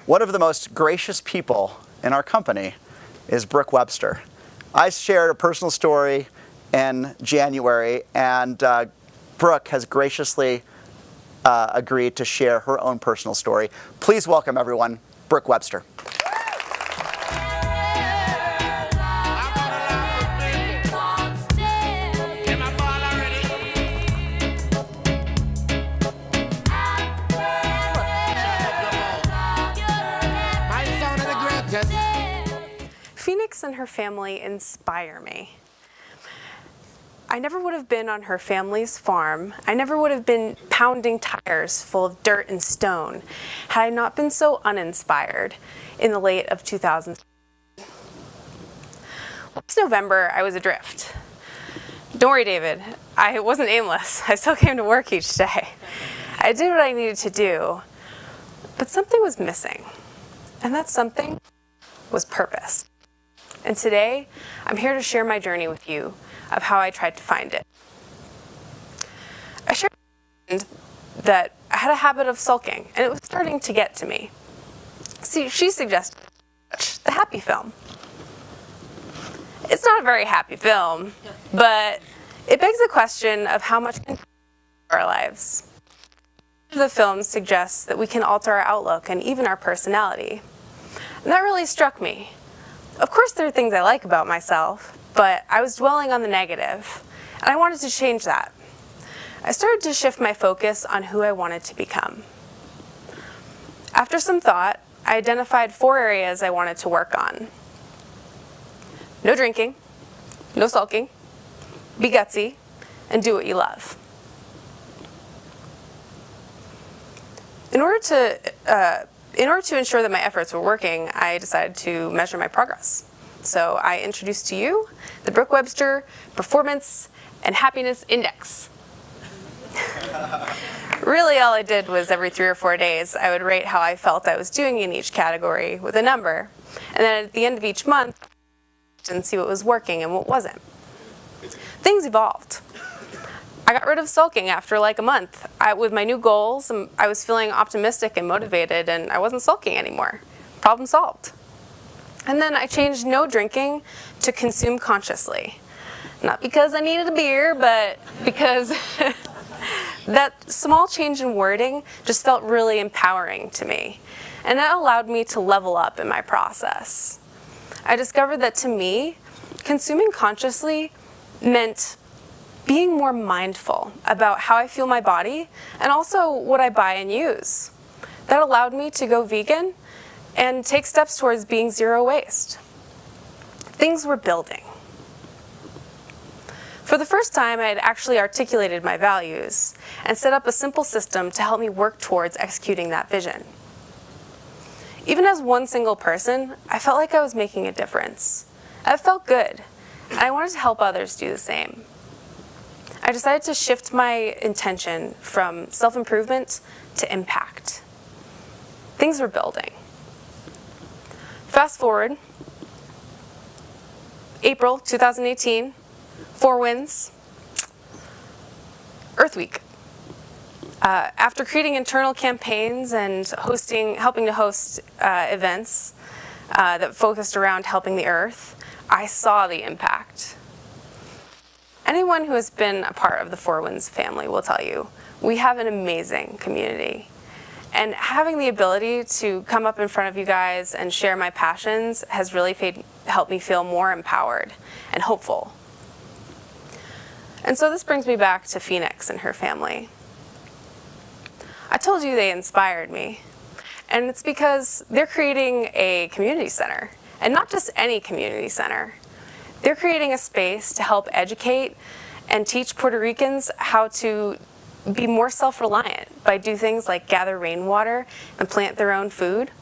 One of the most gracious people in our company is Brooke Webster. I shared a personal story in January, and Brooke has graciously agreed to share her own personal story. Please welcome, everyone, Brooke Webster. Phoenix and her family inspire me. I never would have been on her family's farm. I never would have been pounding tires full of dirt and stone had I not been so uninspired in the late of 2000. Last November, I was adrift. Don't worry, David. I wasn't aimless. I still came to work each day. I did what I needed to do, but something was missing, and that something was purpose. And today, I'm here to share my journey with you of how I tried to find it. I shared that I had a habit of sulking, and it was starting to get to me. See, she suggested the happy film. It's not a very happy film, but it begs the question of how much can our lives. The film suggests that we can alter our outlook and even our personality. And that really struck me. Of course, there are things I like about myself, but I was dwelling on the negative, and I wanted to change that. I started to shift my focus on who I wanted to become. After some thought, I identified 4 areas I wanted to work on. No drinking, no sulking, be gutsy, and do what you love. In order to ensure that my efforts were working, I decided to measure my progress. So I introduced to you the Brooke Webster Performance and Happiness Index. Really, all I did was every 3 or 4 days, I would rate how I felt I was doing in each category with a number. And then at the end of each month, and see what was working and what wasn't. Things evolved. I got rid of sulking after like a month. With my new goals, I was feeling optimistic and motivated, and I wasn't sulking anymore. Problem solved. And then I changed no drinking to consume consciously. Not because I needed a beer, but because that small change in wording just felt really empowering to me. And that allowed me to level up in my process. I discovered that to me, consuming consciously meant being more mindful about how I feel my body and also what I buy and use. That allowed me to go vegan and take steps towards being zero waste. Things were building. For the first time, I had actually articulated my values and set up a simple system to help me work towards executing that vision. Even as one single person, I felt like I was making a difference. It felt good, and I wanted to help others do the same. I decided to shift my intention from self-improvement to impact. Things were building. Fast forward, April 2018, 4 wins, Earth Week. After creating internal campaigns and helping to host events that focused around helping the Earth, I saw the impact. Anyone who has been a part of the 4 Winds family will tell you, we have an amazing community. And having the ability to come up in front of you guys and share my passions has really helped me feel more empowered and hopeful. And so this brings me back to Phoenix and her family. I told you they inspired me, and it's because they're creating a community center, and not just any community center. They're creating a space to help educate and teach Puerto Ricans how to be more self-reliant by doing things like gather rainwater and plant their own food.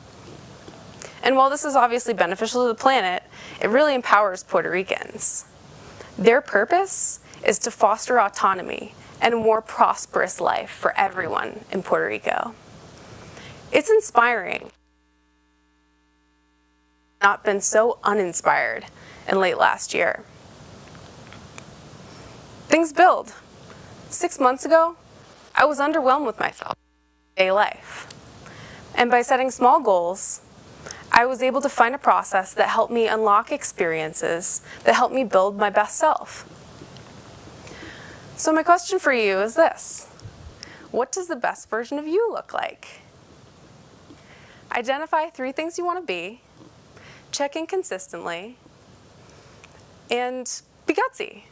And while this is obviously beneficial to the planet, it really empowers Puerto Ricans. Their purpose is to foster autonomy and a more prosperous life for everyone in Puerto Rico. It's inspiring. Not been so uninspired in late last year. Things build. 6 months ago, I was underwhelmed with myself, day life. And by setting small goals, I was able to find a process that helped me unlock experiences that helped me build my best self. So my question for you is this: what does the best version of you look like? Identify 3 things you want to be, check in consistently, and be gutsy.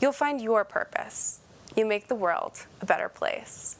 You'll find your purpose. You make the world a better place.